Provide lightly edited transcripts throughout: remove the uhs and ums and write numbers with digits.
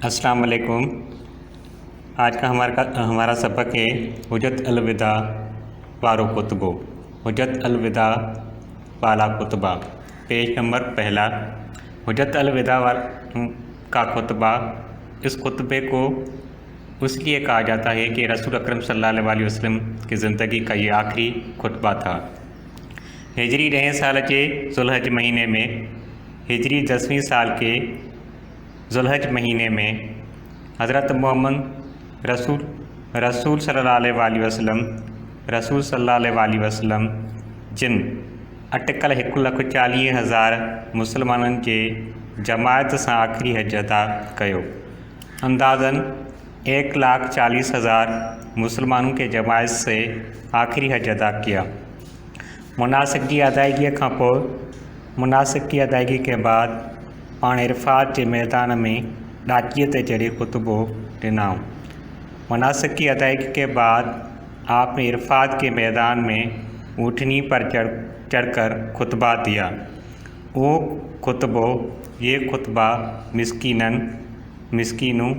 अस्सलाम वालेकुम। आज का हमारा सबक है हुज्जत अलविदा वारो कुतबो। हुज्जत अलविदा वाला कुतबा। पेज नंबर पहला। हुज्जत अलविदा का खुतबा। इस खुतबे को इसलिए कहा जाता है कि रसूल अकरम सल्लल्लाहु अलैहि वसल्लम की ज़िंदगी का ये आखिरी खुतबा था। हिजरी 10 साल के ज़ुल्हज महीने में, हिजरी 10वीं साल के ज़ुल्हज महीने में हज़रत मोहम्मद रसूल सल्लल्लाहु अलैहि वसल्लम जिन अटकल 1,40,000 मुसलमाननि जे जमायत सां आख़िरी हज अदा कयो। अंदाज़न 1,40,000 मुसलमानों के जमायत से आख़िरी हज अदा किया। मुनासिक की अदायगी के बाद पाण इरफात के मैदान में डाचीअ ते चढ़ी खुतबो ॾिनाऊं। मुनासिक की अदायगी के बाद आपने इरफात के मैदान में ऊँटनी पर चढ़कर खुतबा दिया। ये खुतबा मिस्कीनों,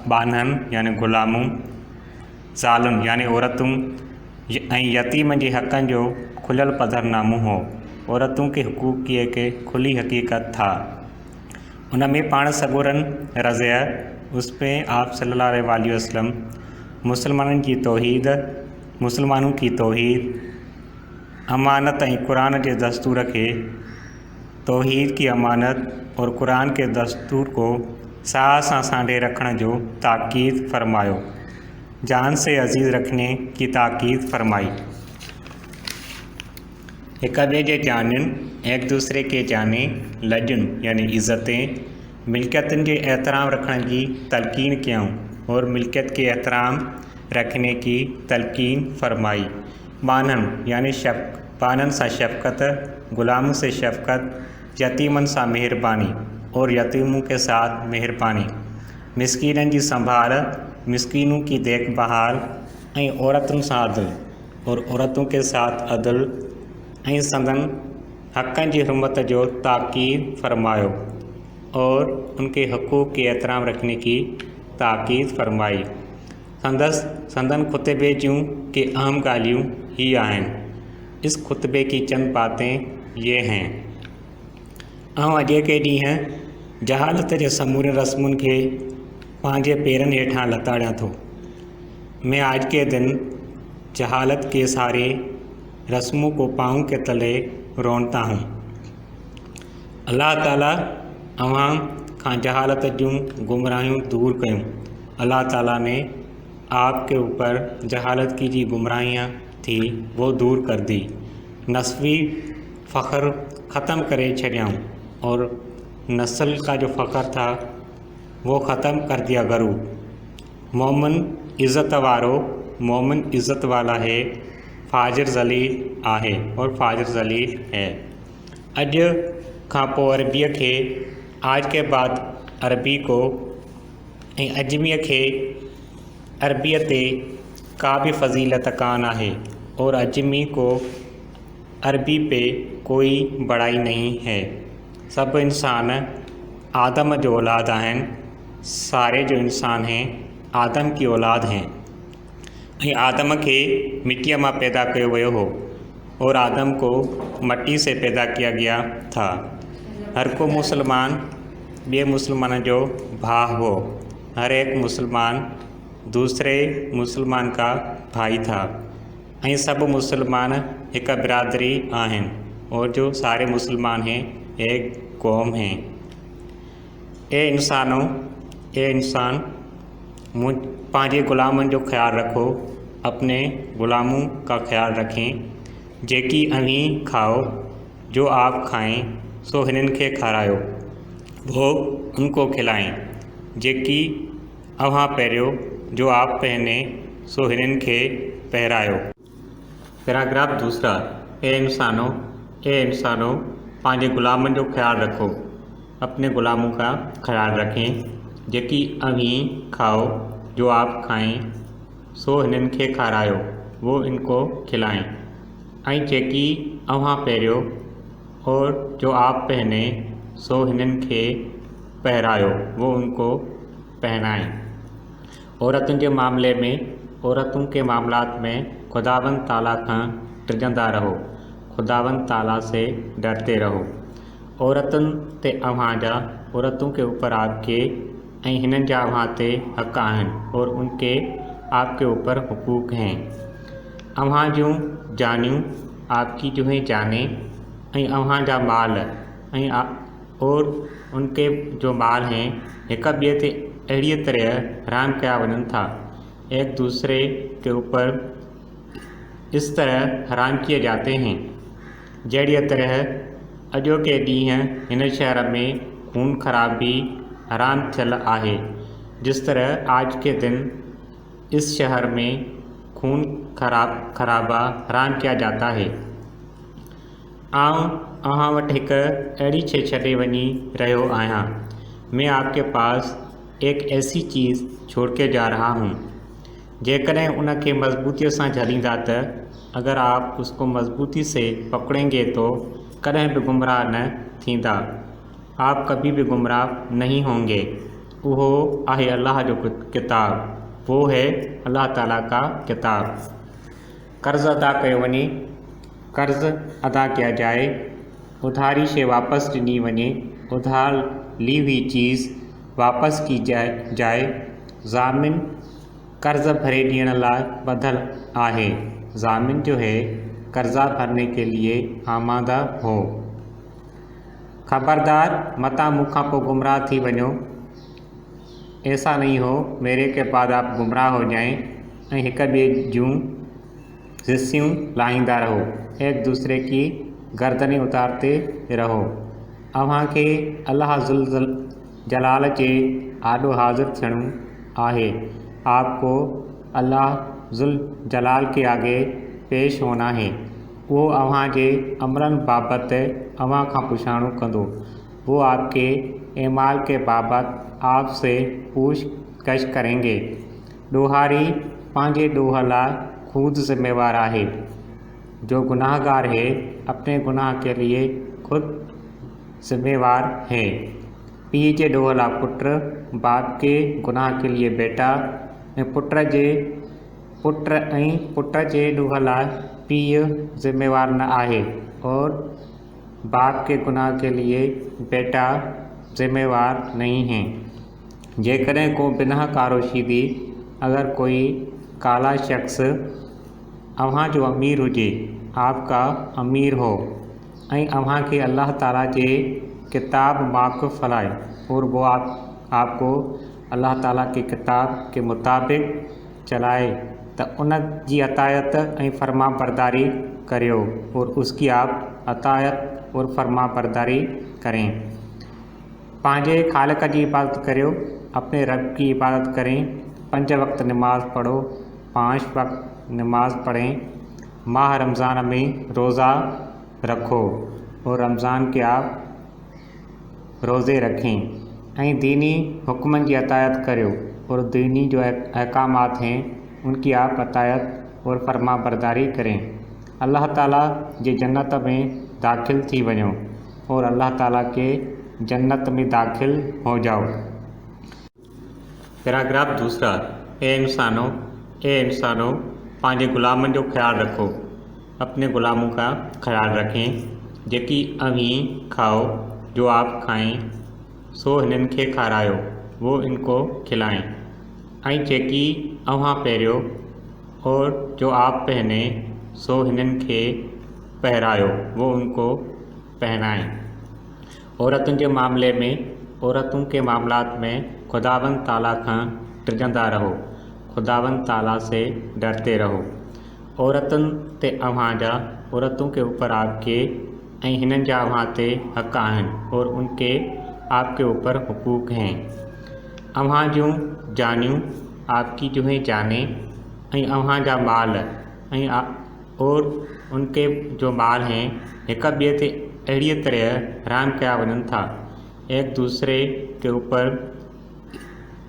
बानहन यानी ग़ुलामों, ज़ालुन यानी औरतों ऐं यतीमन जे हक़नि जो खुलियल पधरनामो हो। औरतों के हुकूक़ के खुली हकीकत था। उनमें पाण सगोरन रज़िया उस पे आप सल्लल्लाहु अलैहि वसल्लम मुसलमानों की तौहीद, अमानत ऐं कुरान के दस्तूर के तौहीद की अमानत और कुरान के दस्तूर को साह सां सांढे रखने जो ताक़ीद फरमायो। जान से अजीज़ रखने की ताक़ीद फरमाई। एक ॿिए जे जानिन, एक दूसरे के जाने, लजुन यानी इज़्ज़तें, मिल्कियतुनि जे एहतराम रखने की तलकीन कयूं और मिल्कियत के एहतराम रखने की तलकीन फरमाई। बानन यानी बानन सा शफ़क़त, ग़ुलामों से शफ़क़त, यतीमन सा मेहरबानी और यतीमों के साथ मेहरबानी, मिस्कीनन की संभाल, मिस्कीनों की देखभाल ऐं औरतुनि सां अदल और औरतों के साथ अदल ऐं संदन हक़नि जी हुरमत जो ताक़ीद फरमायो और उनके हक़ूक़ के एहतराम रखने की ताक़ीद फरमाई। संदन खुतबे जूं के अहम ॻाल्हियूं ही आहिनि। इस खुतबे की चंद बातें ये हैं। अॼु के ॾींहुं जहालत जे समूरे रस्मुनि खे पंहिंजे पेरनि हेठां लताड़ियां थो। मैं आज के दिन जहालत के सारे रस्मों को पाँव के तले रोनता हूँ। अल्लाह ताला अवाम खां जहालत जूं गुमराहियूं दूर कयूं। अल्लाह ताला ने आपके ऊपर जहालत की जी गुमराहियाँ थी वो दूर कर दी। नस्वी फ़ख्र ख़त्म करे छॾियाऊं और नस्ल का जो फ़ख्र था वो ख़त्म कर दिया। गरूब मोमिन इज़्ज़त वाला है, फ़ाजिर ज़लील आहे और फ़ाजिर ज़लील है। अॼु खां पोइ अरबीअ खे आज के बाद अरबी को ऐं अजमीअ खे अरबीअ ते का भी फ़ज़ीलत कान आहे और अजमी को अरबी पे कोई बड़ाई नहीं है। सब इंसान आदम जो औलाद आहिनि। सारे जो इंसान हैं आदम की औलाद हैं। आदम के मिट्टिया में पैदा किया वियो हो और आदम को मट्टी से पैदा किया गया था। हर को मुसलमान बे मुसलमान जो भाउ हो। हर एक मुसलमान दूसरे मुसलमान का भाई था। सब मुसलमान एक बिरादरी आहिनि और जो सारे मुसलमान हैं एक कौम हैं। ए इंसान पांजे ग़ुलामन जो ख्याल रखो, अपने ग़ुलामों का ख्याल रखें। जेकी अवी खाओ, जो आप खाएं सो हिनन के खारायो, वो उनको खिलाएं। जेकी अवां पहरियो, जो आप पहने सो हिनन के पहरायो। पैराग्राफ दूसरा। ए इंसानो पांजे ग़ुलामन जो ख्याल रखो, अपने ग़ुलामों का ख्याल रखें। जेकी अवी खाओ, जो आप खाएं सो हिनन के खारायो, वो इनको खिलाएं। जेकी अवां पहरियो और जो आप पहने सो हिनन के पहरायो, वो उनको पहनाएं। औरतुनि जे मामले में औरतुनि के मामलात में खुदावंद ताला खां डिॼंदा रहो, खुदावंद ताला से डरते रहो। औरतुनि ते अव्हां जा, औरतों के ऊपर आपके ऐं हिननि जा अव्हां ते हक़ आहिनि और उनके आपके ऊपर हुकूक हैं। अव्हां जूं जानियूं आपकी जो हैं जाने ऐं अव्हां जा माल ऐं और उनके जो माल हैं हिक ॿिए ते अहिड़ीअ तरह हराम कया वञनि था, एक दूसरे के ऊपर इस तरह हराम किए जाते हैं जहिड़ीअ तरह अॼोके ॾींहुं हिन शहर में खून खराबी हराम थियल आहे। जिस तरह आज के दिन इस शहर में खून खराबा हराम किया जाता है। आऊं अव्हां वटि हिक अहिड़ी शइ छॾे वञी रहियो आहियां। मैं आपके पास एक ऐसी चीज़ छोड़ के जा रहा हूँ, जेकॾहिं उनके मजबूती से झलींदा त अगर आप उसको मजबूती से पकड़ेंगे तो कदें भी गुमराह न थींदा, आप कभी भी गुमराह नहीं होंगे। वो आहे अल्लाह जो किताब, वो है अल्लाह ताला का किताब। कर्ज़ अदा कयो वञे, कर्ज़ अदा किया जाए, उधारी शइ वापस ॾिनी वञे, उधार ली हुई चीज़ वापस की जाए। ज़ामिन कर्ज़ भरे ॾियण लाइ ॿधल आहे, ज़ामिन जो है कर्ज़ा भरने के लिए आमादा हो। खबरदार मता मुखां पोइ गुमराह थी वञो, ऐसा नहीं हो मेरे के बाद आप गुमराह हो जाएं ऐं हिक ॿिए जूं रिस्सियूं लाहींदा रहो, एक दूसरे की गर्दनें उतारते रहो। अव्हां खे अल्लाह ज़ुल जलाल जे आॾो हाज़िर थियणो आहे। आपको अल्लाह ज़ुल जलाल के आगे पेश होना है। वो अव्हां जे अमरनि बाबति अव्हां खां पुछाणो कंदो, वो आपके एमाल के बाबति आपसे पूछकछ करेंगे। ॾोहारी पंहिंजे ॾोह लाइ खुद जिम्मेवार आहे, जो गुनाहगार है अपने गुनाह के लिए खुद जिम्मेवार है। पीउ जे ॾोह लाइ पुट, बाप के गुनाह के लिए बेटा ऐं पुट जे ॾोह लाइ पीउ जिम्मेवार न आहे और बाप के गुनाह के लिए बेटा जिम्मेवार नहीं है। जेकॾहिं को बिना कारोशीदी अगर कोई काला शख्स अव्हां जो अमीर हुजे, आपका अमीर हो ऐं अव्हां खे अल्लाह ताला जे किताब वाक़ुफ़ हलाए और वो आपको अल्लाह ताला के किताब के मुताबिक चलाए तो उन जी अतायत ऐं फर्मा बरदारी करियो और उसकी आप अतायत और फर्मा बरदारी करें। पंहिंजे खालिक की इबादत करियो, अपने रब की इबादत करें, 5 वक्त नमाज पढ़ो, 5 वक्त नमाज पढ़ें, माह रमज़ान में रोज़ा रखो और रमज़ान के आप रोज़े रखें ऐं दीनी हुक्मनि जी अतायत करियो और दीनी जो अहकामात हैं उनकी आप अतायत और फर्मा बरदारी करें। अल्लाह ताला जे जन्नत में दाखिल थी वञो और अल्लाह ताला के जन्नत में दाखिल हो जाओ। पैराग्राफ दूसरा। ए इंसानों पंहिंजे गुलामनि जो ख्याल रखो, अपने गुलामों का ख्याल रखें। जेकी अव्हीं खाओ जो आप खाएं, सो हिननि खे खारायो, वो इनको खिलाएं। ऐं जेकी अव्हां पहिरियो और जो आप पहने, सो हिननि खे पहरायो, वो उनको पहनाएं। औरतुनि जे मामले में औरतुनि के मामलात में खुदावंद ताला खां डिॼंदा रहो, खुदावंद ताला से डरते रहो। औरतुनि ते अव्हां जा, औरतों के ऊपर आपके ऐं हिननि जा अव्हां ते हक़ आहिनि और उनके आपके ऊपर हुकूक हैं। अव्हां जूं जानियूं आपकी जो हैं जाने ऐं अव्हां जा माल ऐं और उनके जो माल हैं हिक ॿिए ते अहिड़ीअ तरह हराम कया वञनि था, एक दूसरे के ऊपर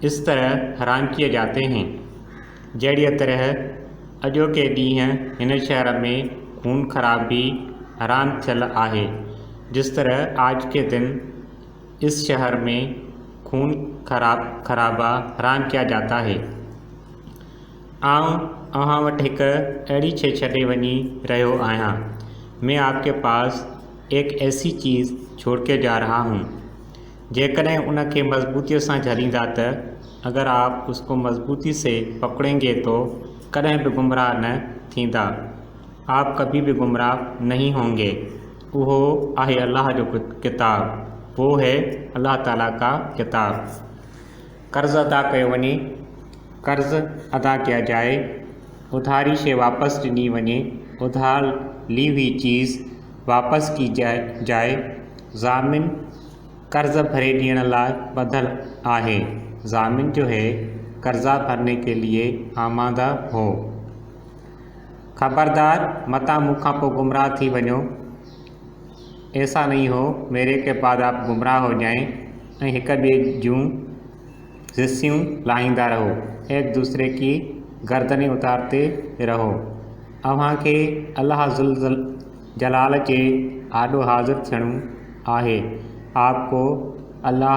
इस तरह हराम किए जाते हैं जहिड़ीअ तरह अॼोके ॾींहुं हिन शहर में खून खराबी हराम थियल आहे। जिस तरह आज के दिन इस शहर में खून खराबा हराम किया जाता है। आऊं अहां वटि हिकु अहिड़ी शइ छॾे वञी रहियो आहियां। मैं आपके पास एक ऐसी चीज़ छोड़ के जा रहा हूँ, जेकॾहिं उनखे मज़बूतीअ सां झलींदा त अगर आप उसको मज़बूती से पकड़ेंगे तो कॾहिं भी गुमराह न थींदा, आप कभी भी गुमराह नहीं होंगे। वो आहे अल्लाह जो किताब, वो है अल्लाह ताला का किताब। कर्ज़ अदा कयो वञे, कर्ज़ अदा किया जाए, उधारी शइ वापसि ॾिनी वञे, उधार ली हुई चीज़ वापस की जाए, ज़ामिन कर्ज़ भरे ॾियण लाइ ॿधल आहे, ज़ामिन जो है कर्ज़ा भरने के लिए आमादा हो। खबरदार मता मुखां पोइ गुमराह थी वञो, ऐसा नहीं हो मेरे के बाद आप गुमराह हो जाएं ऐं हिक ॿिए जूं रस्सियूं लाहींदा रहो, एक दूसरे की गर्दनें उतारते रहो। अव्हांखे अल्लाह ज़ुल जलाल जे आॾो हाज़िर थियणो आहे, आपको अल्लाह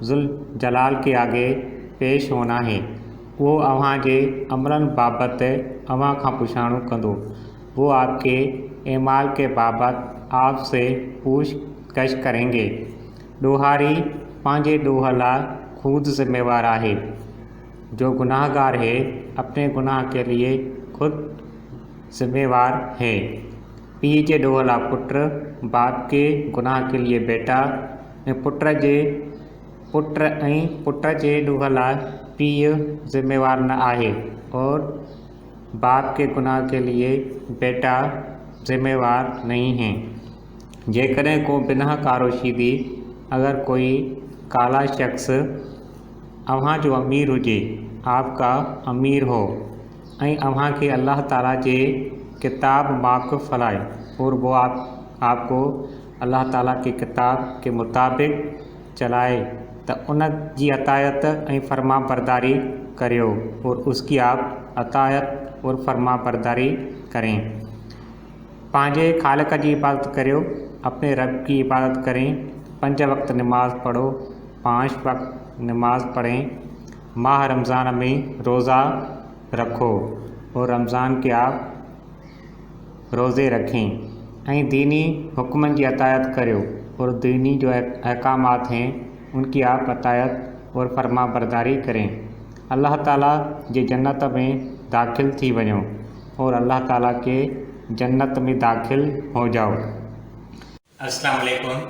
ज़ुल जलाल के आगे पेश होना है। वो अव्हां जे अमलनि बाबति अव्हां खां पुछाणो कंदो, वो आपके एमाल के बाबति आपसे पूछताछ करेंगे। ॾोहारी पंहिंजे ॾोह लाइ खुद जिम्मेवार आहे, जो गुनाहगार है अपने गुनाह के लिए खुद जिम्मेवार है। पीउ जे ॾोह लाइ पुट, बाप के गुनाह के लिए बेटा, ऐं पुट जे ॾोह लाइ पीउ जिम्मेवार न आहे और बाप के गुनाह के लिए बेटा जिम्मेवार नहीं है। जेकॾहिं को बिनाहकारो शीदी, अगर कोई काला शख्स अव्हां जो अमीर हुजे, आपका अमीर हो ऐं अव्हां खे अल्लाह ताला जे किताब वाक़ुफ़ हलाए और वो आपको अल्लाह ताला के किताब के मुताबिक चलाए, तो उन जी अतायत ऐं फर्मा बरदारी करियो और उसकी आप अतायत और फर्मा बरदारी करें। पंहिंजे ख़ालिक जी इबादत करियो, अपने रब की इबादत करें, 5 वक्त नमाज पढ़ो, 5 वक्त नमाज पढ़ें, माह रमज़ान में रोज़ा रखो और रमज़ान के आप रोज़े रखें ऐं दीनी हुक्मनि जी अतायत करियो और दीनी जो अहकामात हैं उनकी आप अतायत और फर्मा बरदारी करें। अल्लाह ताला जे जन्नत में दाखिल थी वञो और अल्लाह ताला के जन्नत में दाखिल हो जाओ। अस्सलाम वालेकुम।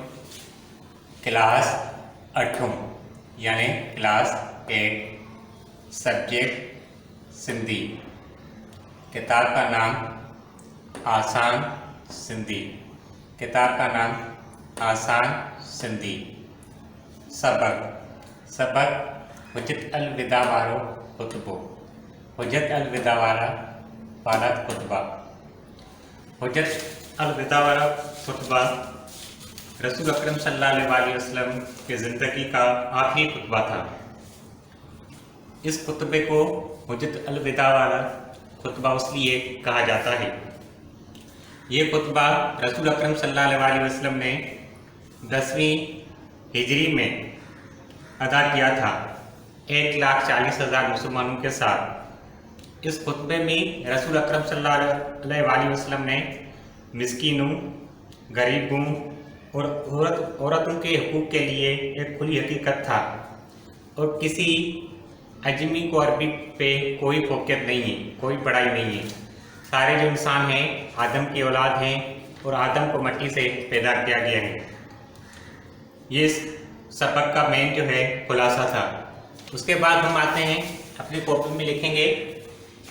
क्लास 8 यानी क्लास 8, सब्जेक्ट सिंधी। किताब का नाम आसान सिंधी। किताब का नाम आसान सिंधी। सबक हुज्जत अल विदा वारो खुतबो। हुज्जत अल विदा वाला खुतबा। हुज्जत अल विदा वाला खुतबा रसूल अकरम सल्लल्लाहु अलैहि वसल्लम की ज़िंदगी का आखिरी खुतबा था। इस खुतबे को हुज्जत अल विदा वाला खुतबा इसलिए कहा जाता है। ये खुतबा रसूल अकरम सल्लल्लाहु अलैहि वसल्लम ने 10वीं हिजरी में अदा किया था 1,40,000 मुसलमानों के साथ। इस खुतबे में रसूल अकरम सल्लल्लाहु अलैहि वसल्लम ने मिस्कीनों, गरीबों और औरतों के हकूक़ के लिए एक खुली हकीकत था और किसी अजमी को अरबी पे कोई फोकियत नहीं है, कोई बड़ाई नहीं है। सारे जो इंसान हैं आदम की औलाद हैं और आदम को मिट्टी से पैदा किया गया है। ये सबक का मेन जो है खुलासा था। उसके बाद हम आते हैं अपनी कॉपी में लिखेंगे,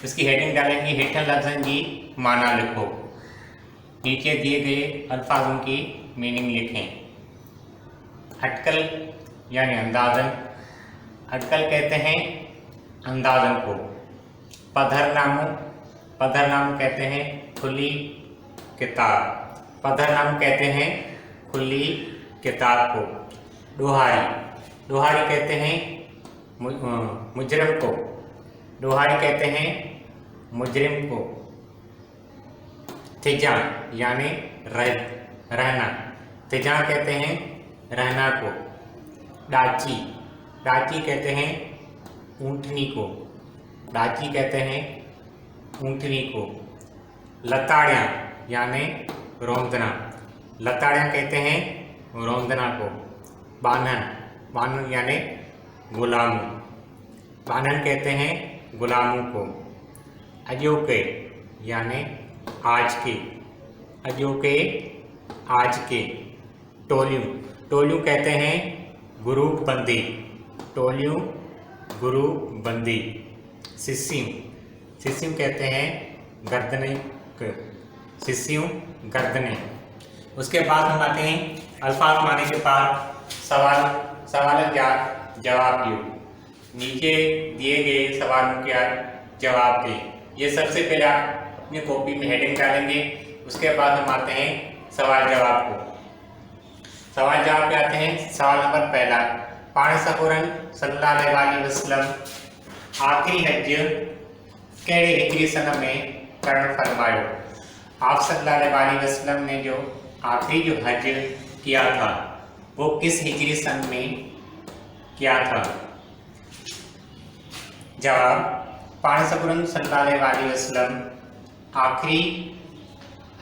इसकी हेडिंग डालेंगे हेठन लफ्ज़न जी माना लिखो। नीचे दिए गए अल्फाजों की मीनिंग लिखें। अटकल यानी अंदाज़न, अटकल कहते हैं अंदाज़न को। पधरनामू कहते हैं खुली किताब। पधरनामू कहते हैं खुली किताब को। डोहारी कहते हैं मुजरिम को। डोहारी कहते हैं मुजरिम को। थिजा यानी रहना। थिजा कहते हैं रहना को। डाची डाची कहते हैं ऊँटनी को, डाची कहते हैं ऊँटनी को। लताड़ियाँ यानी रौंदना, लताड़ियाँ कहते हैं रौंदना को। बान्हन, बान्हन यानी गुलाम, बान्हन कहते हैं गुलामों को। अजोके यानी आज के, अजोके आज के। टोलियों, टोलियों कहते हैं ग्रुप बंदी, टोलियों ग्रुप बंदी। शिष्यों, शिष्यों कहते हैं गर्दने, शिष्यों गर्दने। उसके बाद हम आते हैं अल्फाज माने के बाद सवाल, सवाल जवाब दियो। नीचे दिए गए सवालों के जवाब दें। ये सबसे पहले आप अपनी कॉपी में हेडिंग डालेंगे। उसके बाद हम आते हैं सवाल जवाब को। सवाल जवाब पे आते हैं। सवाल नंबर पहला, पाण सकुरन सल्लल्लाहु अलैहि वसल्लम आखिरी हज कहिड़े हिजरी सन में करण फरमायो। आप सल्लल्लाहु अलैहि वसल्लम ने जो आखिरी जो हज किया था वो किस हिजरी सन में किया था। जवाब, पाण सकुरन सल्लल्लाहु अलैहि वसल्लम आखिरी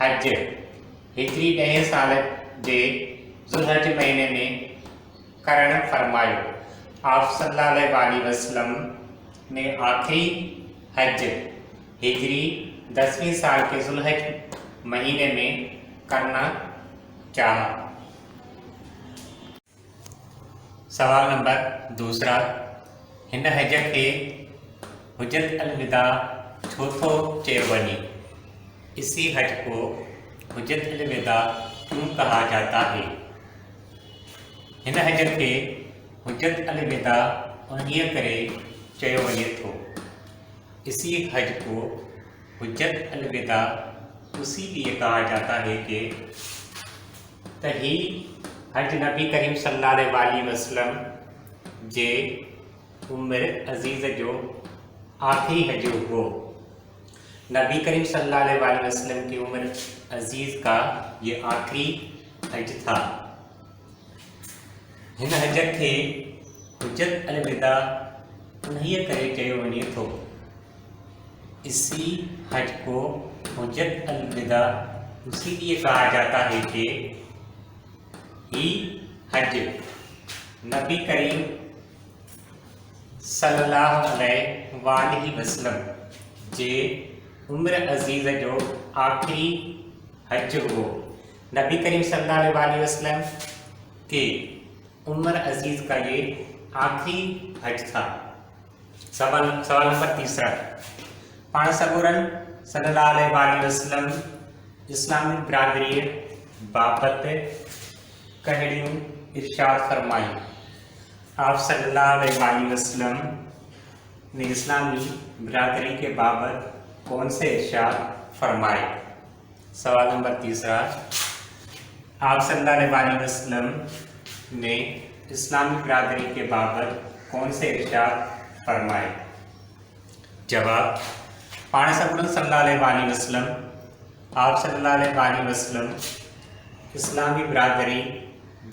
हज हिजरी 10 साल जे ज़ुल्हज महीने में करण फरमायो। आप सल्लल्लाहु अलैहि वसल्लम ने आखिरी हज हिजरी 10वीं साल के ज़ुल्हज महीने में करना चाहा। सवाल नंबर दूसरा, हिन हज के हुज्जत अलविदा छो थो चयो वञे। इसी हज को हुज्जत अलविदा क्यों कहा जाता है। हिन हज के हुज्जत अलविदा उन्हीअ करे चयो वञे थो। इसी हज को हुज्जत अलविदा उसी लिए कहा जाता है कि तही हज नबी करीम सल्लल्लाहु अलैहि वसल्लम जे उम्र अज़ीज़ जो आखिरी हज हो। नबी करीम सल्लल्लाहु अलैहि वसल्लम की उम्र अज़ीज़ का ये आखिरी हज था। हिन हज के हुज्जत अलविदा उन्हीअ करे चयो वञे थो। इसी हज को हुज्जत अलविदा उसी लिए कहा जाता है कि ही हज नबी करीम सल्लल्लाहु अलैहि वसल्लम जे उम्र अज़ीज़ जो आखिरी हज हो। नबी करीम सल्लल्लाहु अलैहि वसल्लम के उम्र अज़ीज़ का ये आखिरी हज था। सवाल नंबर तीसरा, पाण सगोरन सल्लल्लाहु अलैहि वसल्लम इस्लामी बिरादरी बाबत कहिड़ियूं इरशाद फरमाई। आप सल्लल्लाहु अलैहि वसल्लम ने इस्लामी बिरादरी के बाबत कौन से इरशाद फरमाए। सवाल नंबर तीसरा, आप सल्लल्लाहु अलैहि वसल्लम ने इस्लामी बिरादरी के बाबत कौन से इरशाद फरमाए। जवाब, पाण सगोरन सल्लल्लाहु अलैहि वसल्लम आप सल्लल्लाहु अलैहि वसल्लम इस्लामी बिरादरी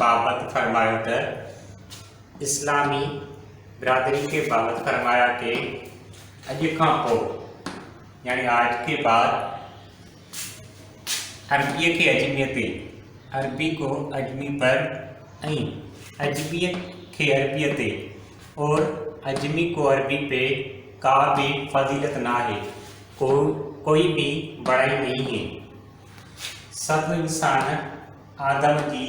बाबत फरमायो त इस्लामी बिरादरी के बाबत फरमाया कि अॼु खां पोइ यानी आज के बाद अरबी के अजमी ते, अरबी को अजमी पर ऐं अजमी के अरबी ते और अजमी को अरबी पे का भी फजीलत ना है, कोई भी बड़ाई नहीं है। सब इंसान आदम की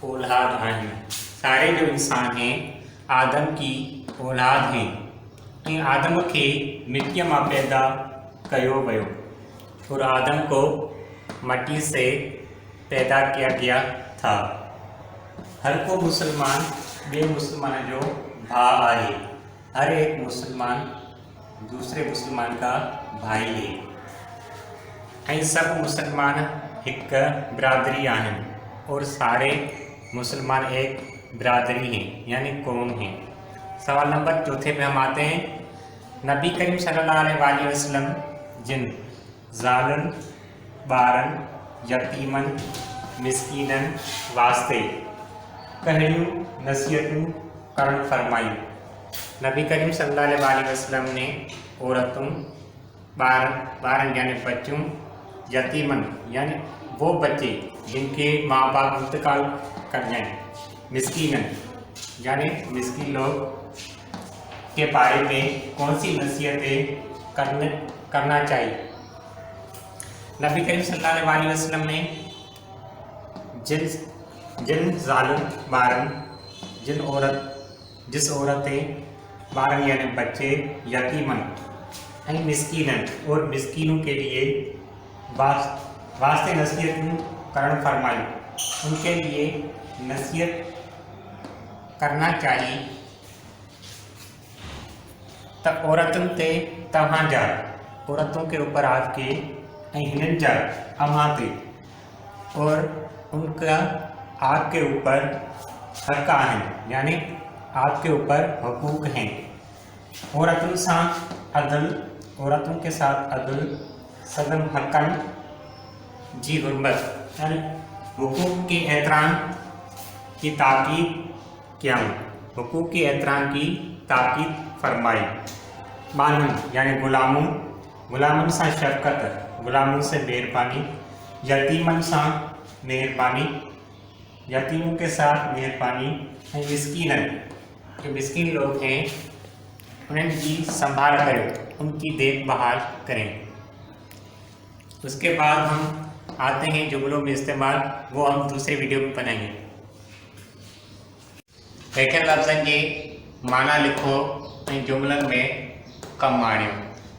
औलाद हैं। सारे जो इंसान हैं आदम की औलाद हैं। ऐं आदम के मिट्टी में पैदा कयो वयो और आदम को मट्टी से पैदा किया गया था। हर को मुसलमान बे मुसलमान जो भाई है। हर एक मुसलमान दूसरे मुसलमान का भाई है। ऐं सब मुसलमान एक बिरादरी आहिनि और सारे मुसलमान एक बिरादरी हैं यानी कौम हैं। सवाल नंबर चौथे पे हम आते हैं। नबी करीम सल्लल्लाहु अलैहि वसल्लम जिन ज़ालन, ॿारन, यतीमन, मिस्कीनन वास्ते कहिड़ियूं नसीहतूं करण फरमायूं। नबी करीम सल्लल्लाहु अलैहि वसल्लम ने औरतों, बारन यानी बच्चों, यतीमन यानी वो बच्चे जिनके माँ बाप इंतकाल कर जाएं, मिस्कीनन यानी मिस्कीन लोग के बारे में कौन सी नसीहतें करना चाहिए। नबी करीम सल्लल्लाहु अलैहि वसल्लम ने जिन जालिम बारन जिस औरतें बारन यानी बच्चे, यतीमन यानी मिस्कीनन और मिस्कीनों के लिए वास्ते नसीहत करण फरमाई, उनके लिए नसीहत करना चाहिए। तब औरतों ते तहाँ जा, औरतों के ऊपर आपके हिनन जा अमाते, और उनका आपके ऊपर हक है यानी आपके ऊपर हकूक हैं। औरतों के साथ अदल सदम हकन जी गुरबत यानी हुकूक के एहतराम की ताकीद क्या, हुकूक के एहतराम की ताकीद फरमाई। बानन यानी गुलामन सा शफकत, गुलामों से मेहरबानी, यतीमन सा मेहरबानी, यतीमों के साथ मेहरबानी, मिस्कीनन जो मिस्कीन लोग हैं उनकी संभाल करें, उनकी देखभाल करें। उसके बाद हम आते हैं जुमलों में इस्तेमाल, वो हम दूसरे वीडियो में बनाएंगे। लेकिन लफ्ज़न के माना लिखो जुमलन में कम माने।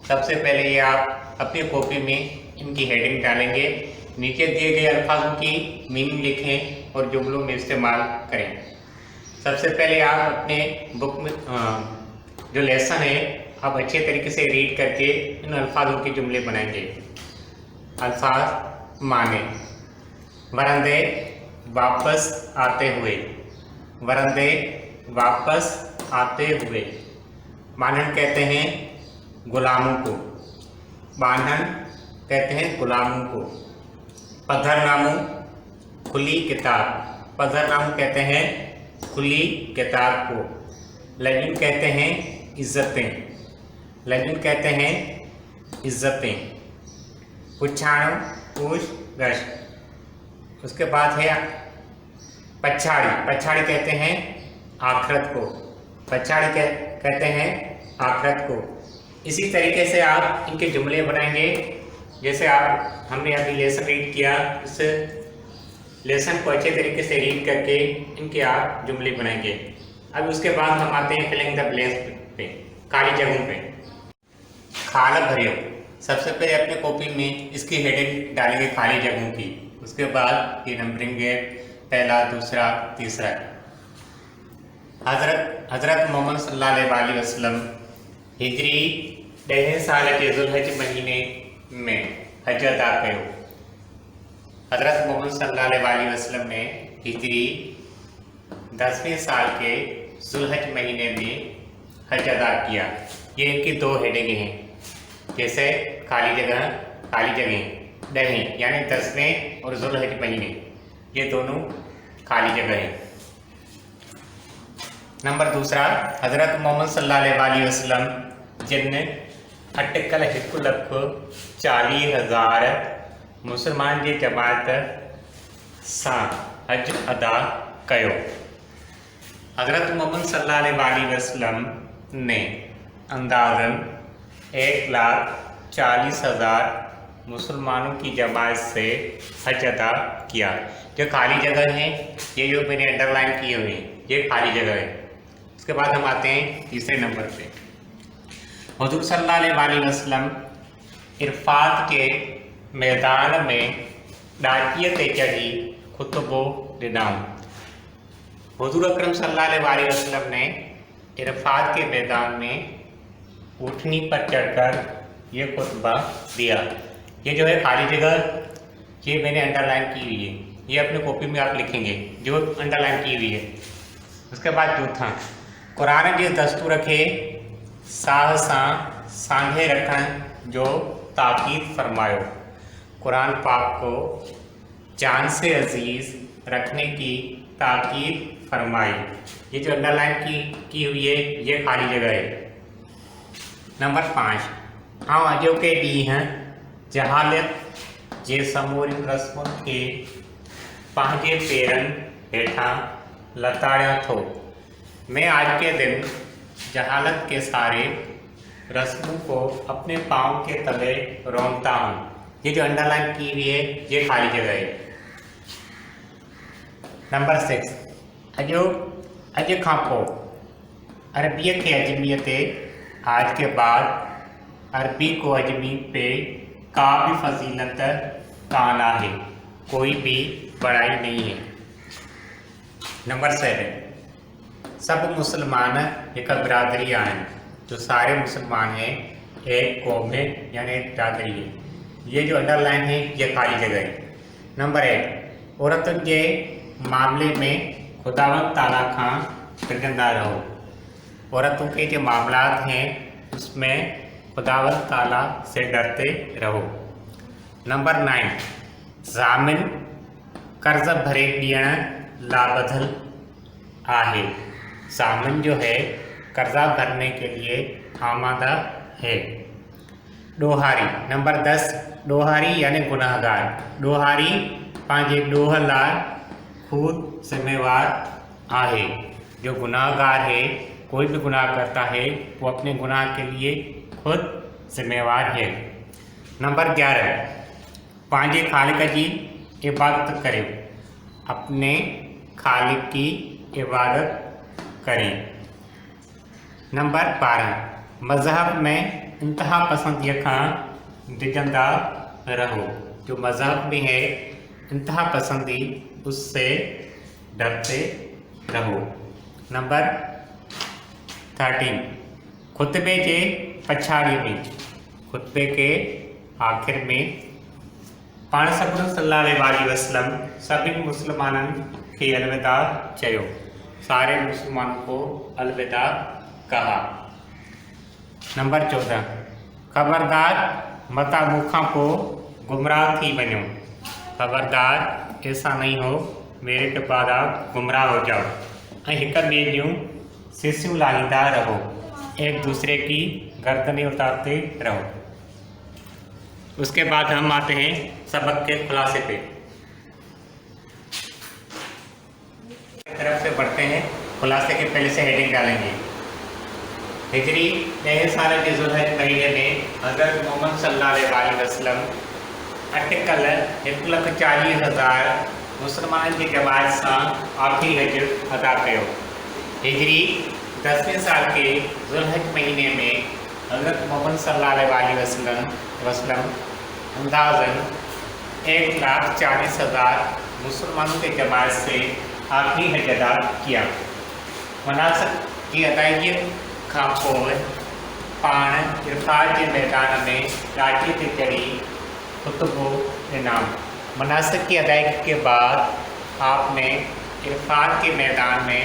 सबसे पहले ये आप अपनी कॉपी में इनकी हेडिंग डालेंगे, नीचे दिए गए अल्फाजों की मीनिंग लिखें और जुमलों में इस्तेमाल करें। सबसे पहले आप अपने बुक में जो लेसन है आप अच्छे तरीके से रीड करके इन अल्फाजों के जुमले बनाएंगे। अल्फाज माने, वरंदे वापस आते हुए, वरंदे वापस आते हुए। बांधन कहते हैं गुलामों को, बांधन कहते हैं गुलामों को। पधरनामू खुली किताब, पधरनामू कहते हैं खुली किताब को। लजिन कहते हैं इज्जतें, लजिन कहते हैं इज्जतें। पुछाणु पूछ गश, उसके बाद है पछाड़ी, पछाड़ी कहते हैं आखरत को, पछाड़ी कहते हैं आखरत को। इसी तरीके से आप इनके जुमले बनाएंगे। जैसे हमने अभी लेसन रीड किया, इस लेसन को अच्छे तरीके से रीड करके इनके आप जुमले बनाएंगे। अब उसके बाद हम आते हैं फिलिंग द ब्लैंक्स पे, खाली जगहों पे। खाल भरियो, सबसे पहले अपने कॉपी में इसकी हेडिंग डालेंगे खाली जगहों की। उसके बाद ये नंबरिंग है, पहला, दूसरा, तीसरा। हज़रत मोहम्मद सल्लल्लाहु अलैहि वसल्लम हिजरी 10 साल के ज़ुल्हज महीने में हज अदा कयो। हज़रत मोहम्मद सल्लल्लाहु अलैहि वसल्लम ने हिजरी 10वें साल के ज़ुल्हज महीने में हज अदा किया। ये इनकी दो हेडिंग हैं, जैसे खाली जगह 10 यानी 10वें और ज़ुल्हज महीने, ये दोनों खाली जगह हैं। नंबर दूसरा, हज़रत मोहम्मद सल्लल्लाहु अलैहि वसल्लम जिन अटकल 1,40,000 मुसलमान जी जमात सां हज अदा कयो। हज़रत मोहम्मद सल्लल्लाहु अलैहि वसल्लम ने अंदाज़न 1,40,000 मुसलमानों की जमात से हज अदा किया। जो खाली जगह है, ये जो मैंने अंडरलाइन किए हुए हैं, ये खाली जगह है। उसके बाद हम आते हैं तीसरे नंबर पे। हुज़ूर सल्लल्लाहु अलैहि वसल्लम इरफात के मैदान में डाकिए ते चढ़ी खुतबो ॾिनाऊं। हुज़ूर अकरम सल्लल्लाहु अलैहि वसल्लम ने इरफात के मैदान में ऊँटनी पर चढ़कर ये खुतबा दिया। ये जो है खाली जगह, ये मैंने अंडरलाइन की हुई है, ये अपने कॉपी में आप लिखेंगे जो अंडरलाइन की हुई है। उसके बाद चौथा, कुरान जे दस्तूर खे साह सां सांभे रखण जो ताकीद फरमायो। कुरान पाक को जान से अजीज़ रखने की ताकीद फरमाई। ये जो अंडरलाइन की हुई है ये खाली जगह है। नंबर 5 हाँ अजो के डी हैं जहालत जे समूरी रस्म के पंहिंजे पेरन हेठा लताड़िया थो। मैं आज के दिन जहालत के सारे रस्मों को अपने पाँव के तले रोंदता हूँ। ये जो अंडरलाइन की हुई है ये खाली जगह है। नंबर 6 अॼु खां पोइ अरबीअ खे अजमी ते आज के बाद अरबी को अजमी पे का भी फजीलत कान आहे, कोई भी बड़ाई नहीं है। नंबर 7 सब मुसलमान एक बिरादरी आहिनि। जो सारे मुसलमान हैं एक कौम है यानी एक बिरादरी है। ये जो अंडरलाइन है ये खाली जगह है। नंबर 8 औरतुनि जे मामले में खुदावंद ताला खां डरंदा रहो। औरतों के जो मामलात हैं उसमें खुदावंद ताला से डरते रहो। नंबर 9 ज़ामिन कर्ज भरे ॾियण लाबदल आहे। ज़ामिन जो है कर्जा भरने के लिए आमादा है। ॾोहारी नंबर 10 ॾोहारी यानी गुनाहगार। ॾोहारी पंहिंजे ॾोह लाइ खुद जिम्मेवार आहे। जो गुनाहगार है कोई भी गुनाह करता है वो अपने गुनाह के लिए खुद जिम्मेवार है। नंबर 11 पंहिंजे खालिक जी इबादत करे। अपने खालिक की इबादत करें। नंबर 12 मज़हब में इंतहा पसंदीअ खां डिजंदा रहो। जो मज़हब में है इंतहा पसंदी उससे डरते रहो। नंबर 13 खुतबे के पछाड़ी में खुतबे के आखिर में पाण सल्लल्लाहु अलैहि वसल्लम सभी मुसलमानों के अलविदा चयो। सारे मुसलमानों को अलविदा कहा। नंबर 14 खबरदार मता मुखा को गुमराह थी बनो। खबरदार ऐसा नहीं हो मेरे के बाद आप गुमराह हो जाओ। एक ॿिए जूं सिसियूं लाहींदा रहो। एक दूसरे की गर्दनें उतारते रहो। उसके बाद हम आते हैं सबक के खुलासे पे। तरफ से बढ़ते हैं। खुलासे के पहले से हेडिंग डालेंगे। हिजरी नए साल के ज़ुल्हज महीने में हज़रत मोहम्मद सल्लल्लाहु अलैहि वसल्लम अटिकल 1,40,000 मुसलमान की जमात सां आखिरी हज अदा कयो। हिजरी 10वें साल के ज़ुल्हज महीने में हज़रत मोहम्मद सल्लल्लाहु अलैहि वसल्लम अंदाज़न 1,40,000 मुसलमानों के जमात से आखिरी हज अदा किया। मनासिक की अदायगी खां पोइ पाण इरफात के मैदान में राजी ते चढ़ी खुतबो इनाम। मनासिक की अदायगी के बाद आपने इरफात के मैदान में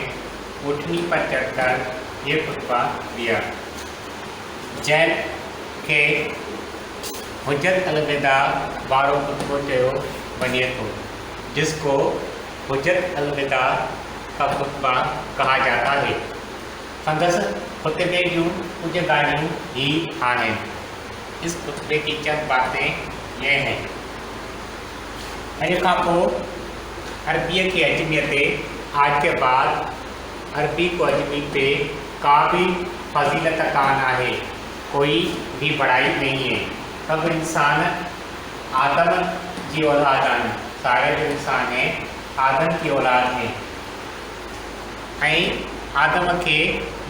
उठनी पर चढ़कर ये खुतबा दिया। जैन के हुज्जत अलविदा वारो खुतबो चयो वञे थो, जिसको हुज्जत अलविदा का खुतबा कहा जाता है। संदस खुतबे जूं कुछ ॻाल्हियूं ही आहिनि। इस खुतबे की चंद बातें ये हैं। अॼु खां पोइ अरबीअ की अजमियत आज के बाद अरबी को अजमी पे का भी फजीलत कान आहे, कोई भी बड़ाई नहीं है। सब इंसान आदम की औलाद आहिनि। सारे जो इंसान हैं आदम की औलाद हैं। आदम के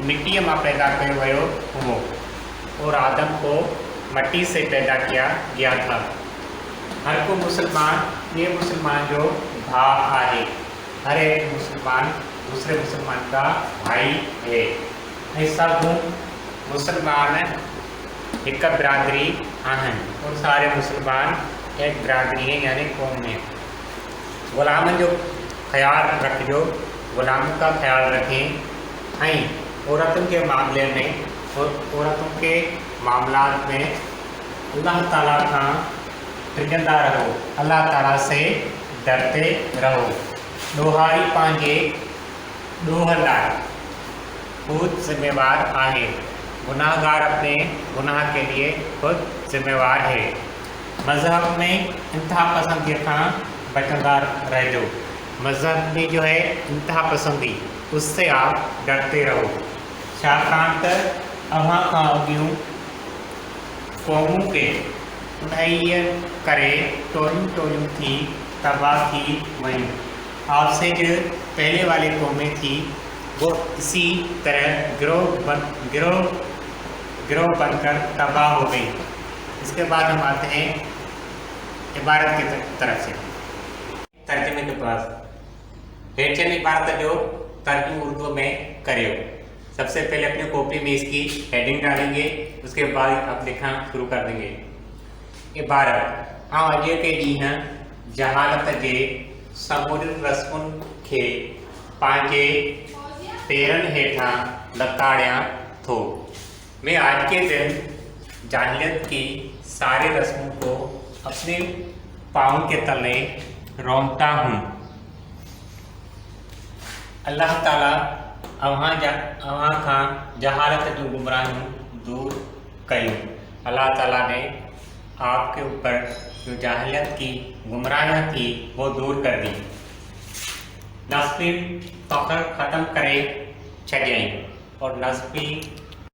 मिट्टी में पैदा किया वियो हुओ और आदम को मट्टी से पैदा किया गया था। हर को मुसलमान ये मुसलमान जो भाव आहे। हर एक मुसलमान दूसरे मुसलमान का भाई है। सब मुसलमान एक बिरादरी आहिनि और सारे मुसलमान एक बिरादरी है यानी कौम है। गुलामन जो ख्याल रखियो, गुलामों का ख्याल रखें। औरतों के मामले में और औरतों के मामलात में अल्लाह ताला का डिजंदा रहो। अल्लाह ताला से डरते रहो। ॾोहारी पंहिंजे ॾोहलाए खुद जिम्मेवार आहे। गुनाहगार अपने गुनाह के लिए खुद जिम्मेवार है। मज़हब में इंतहा पसंदी खां बचंदा रहिजो। मज़हब में जो है इंतहा पसंदी, उससे आप डरते रहो। छाकाणि त अव्हां खां अॻियूं क़ौमूं के उन्हीअ करे टोलियूं थी तबाह थी वयूं। आपसे जो पहले वाली कौमें थी वो इसी तरह गिरोह बनकर तबाह हो गई। इसके बाद हम आते हैं इबारत की तरफ से तर्जुमे के पास। हेठियन इबारत जो तर्जुमो उर्दू में करियो। सबसे पहले अपनी कॉपी में इसकी हेडिंग डालेंगे, उसके बाद आप लिखना शुरू कर देंगे। इबारत अॼु के ॾींहुं जहालत जे समूरी रस्मुनि खे पंहिंजे पेरनि हेठां लताड़ियां थो। मैं आज के दिन जाहिलियत की सारी रस्मों को अपने पाँव के तले रोंदता हूँ। अल्लाह ताला अव्हां खां जहालत जो गुमराहियूं दूर कयूं। अल्लाह ताला ने आपके ऊपर जो जाहिलियत की गुमराहियाँ थी वो दूर कर दी। नस्बी फ़ख्र ख़त्म करे छॾियईं और नस्बी